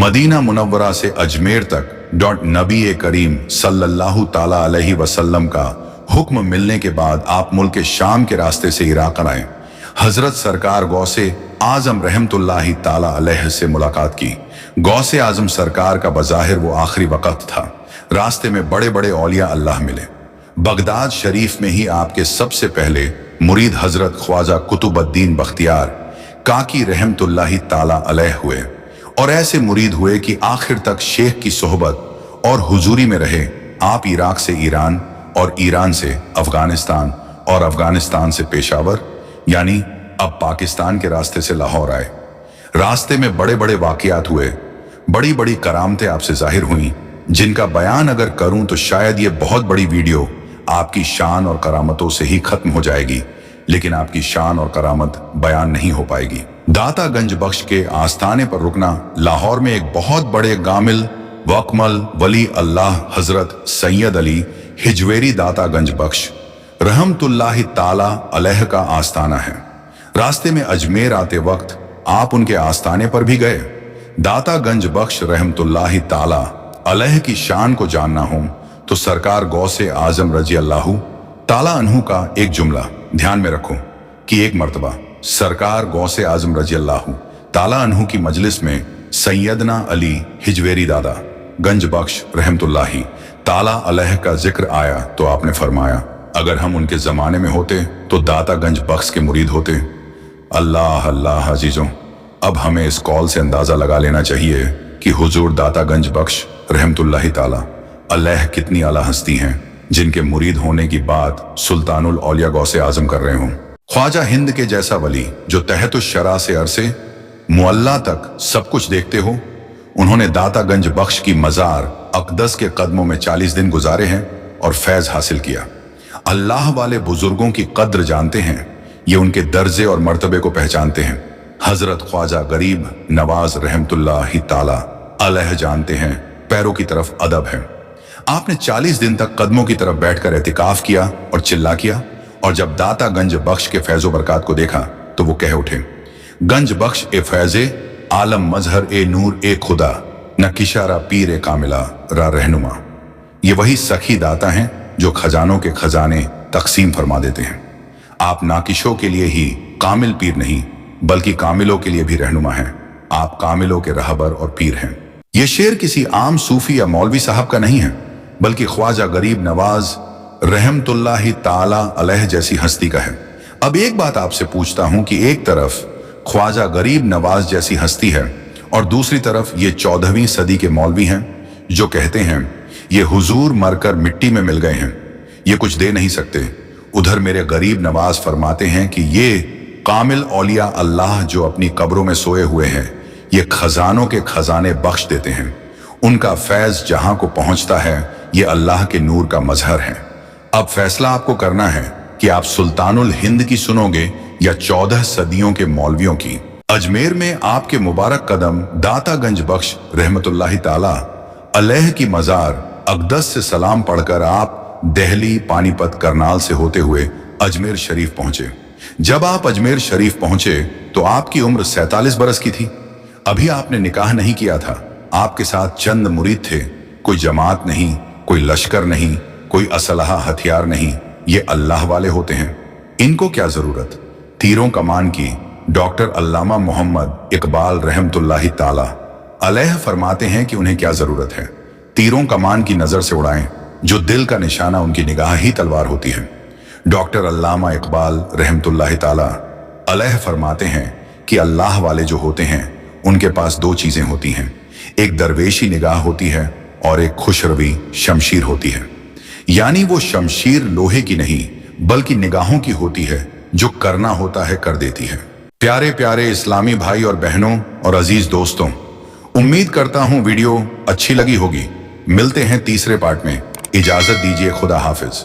Medina Munawwara से अजमेर तक नबी करीम सल्लल्लाहु ताला अलैहि वसल्लम का हुक्म मिलने के बाद आप मुल्क शाम के रास्ते से इराक आए। हजरत सरकार गौसे आजम रहमतुल्लाहि ताला अलैह से मुलाकात की। गौसे आजम सरकार का बज़ाहिर वो आखिरी वक्त था। रास्ते में बड़े बड़े औलिया अल्लाह मिले। बगदाद शरीफ में ही आपके सबसे पहले मुरीद हजरत ख्वाजा कुतुबुद्दीन बख्तियार काकी रहमतुल्लाहि ताला अलैह हुए और ऐसे मुरीद हुए कि आखिर तक शेख की सोहबत और हुजूरी में रहे। आप इराक से ईरान और ईरान से अफगानिस्तान और अफगानिस्तान से पेशावर यानी अब पाकिस्तान के रास्ते से लाहौर आए। रास्ते में बड़े बड़े वाकयात हुए, बड़ी बड़ी करामतें आपसे जाहिर हुई, जिनका बयान अगर करूं तो शायद ये बहुत बड़ी वीडियो आपकी शान और करामतों से ही खत्म हो जाएगी, लेकिन आपकी शान और करामत बयान नहीं हो पाएगी। दाता गंज बख्श के आस्थाने पर रुकना लाहौर में एक बहुत बड़े गामिल वकमल वली अल्लाह हजरत सैयद अली हिजवेरी दाता गंज बख्श रहमतुल्लाहि ताला अलैह का आस्थाना है। रास्ते में अजमेर आते वक्त आप उनके आस्थाने पर भी गए। दाता गंज बख्श रहमतुल्लाहि ताला अलैह की शान को जानना हो तो सरकार गौसे आजम रजी अल्लाहु ताला अन्हु का एक जुमला ध्यान में रखो कि एक मर्तबा सरकार गौसे आजम रजी अल्लाहु ताला अन्हु की मजलिस में सैयदना अली हिजवेरी दादा गंज बख्श रहमतुल्लाहि ताला अलैह का जिक्र आया तो आपने फरमाया, अगर हम उनके जमाने में होते तो दाता गंज बख्श के मुरीद होते। अल्लाह अल्लाह अजीजों, अब हमें इस कॉल से अंदाजा लगा लेना चाहिए कि हुजूर दाता गंज बख्श रहमतुल्लाहि ताला अलैह कितनी आला हस्ती हैं, जिनके मुरीद होने की बात सुल्तानुल औलिया गौसे आजम कर रहे हों। ख्वाजा हिंद के जैसा वली जो तहतुश शरा से अरसे मुअल्ला तक सब कुछ देखते हो, उन्होंने दाता गंज बख्श की मजार अकदस के कदमों में 40 दिन गुजारे हैं और फैज हासिल किया। अल्लाह वाले बुजुर्गों की कद्र जानते हैं, ये उनके दर्जे और मर्तबे को पहचानते हैं। हजरत ख्वाजा गरीब नवाज रहमतुल्लाहि ताला अलैह जानते हैं, पैरों की तरफ अदब है। आपने 40 दिन तक कदमों की तरफ बैठकर एतिकाफ किया और चिल्ला किया, और जब दाता गंज बख्श के फैजो बरकात को देखा तो वो कह उठे, गंज बख्श ए फैजे आलम मजहर ए नूर ए खुदा न किशारा पीर ए कामिला रा रहनुमा। ये वही सखी दाता हैं जो खजानों के खजाने तकसीम फरमा देते हैं। आप नाकिशों के लिए ही कामिल पीर नहीं बल्कि कामिलों के लिए भी रहनुमा हैं। आप कामिलों के रहबर और पीर हैं। ये शेर किसी आम सूफी या मौलवी साहब का नहीं है, बल्कि ख्वाजा गरीब नवाज रहमतुल्लाहि ताला अलैह जैसी हस्ती का है। अब एक बात आपसे पूछता हूं कि एक तरफ ख्वाजा गरीब नवाज जैसी हस्ती है और दूसरी तरफ ये 14वीं सदी के मौलवी हैं जो कहते हैं ये हुजूर मरकर मिट्टी में मिल गए हैं, ये कुछ दे नहीं सकते। उधर मेरे गरीब नवाज फरमाते हैं कि ये कामिल औलिया अल्लाह जो अपनी कब्रों में सोए हुए हैं, ये खजानों के खजाने बख्श देते हैं। उनका फैज जहां को पहुंचता है ये अल्लाह के नूर का मजहर है। अब फैसला आपको करना है कि आप सुल्तानुल हिंद की सुनोगे या 14 सदियों के मौलवियों की। अजमेर में आपके मुबारक कदम दाता गंज बख्श रहमतुल्लाहि ताला अलैह की मजार अकदस से सलाम पढ़कर आप दिल्ली पानीपत करनाल से होते हुए अजमेर शरीफ पहुंचे। जब आप अजमेर शरीफ पहुंचे तो आपकी उम्र 47 बरस की थी। अभी आपने निकाह नहीं किया था। आपके साथ चंद मुरीद थे। कोई जमात नहीं, कोई लश्कर नहीं, कोई असलहा हथियार नहीं। ये अल्लाह वाले होते हैं, इनको क्या जरूरत तीरों कमान की। डॉक्टर अल्लामा मोहम्मद इकबाल रहमतुल्लाहि ताला अलैह फरमाते हैं कि उन्हें क्या जरूरत है, तीरों कमान की नजर से उड़ाएं, जो दिल का निशाना उनकी निगाह ही तलवार होती है। डॉक्टर अल्लामा इकबाल रहमतुल्लाहि ताला अलैह फरमाते हैं कि अल्लाह वाले जो होते हैं उनके पास दो चीजें होती हैं, एक दरवेशी निगाह होती है और एक खुशरवी शमशीर होती है। यानी वो शमशीर लोहे की नहीं बल्कि निगाहों की होती है, जो करना होता है कर देती है। प्यारे प्यारे इस्लामी भाई और बहनों और अजीज दोस्तों, उम्मीद करता हूं वीडियो अच्छी लगी होगी। मिलते हैं तीसरे पार्ट में। इजाजत दीजिए, खुदा हाफिज।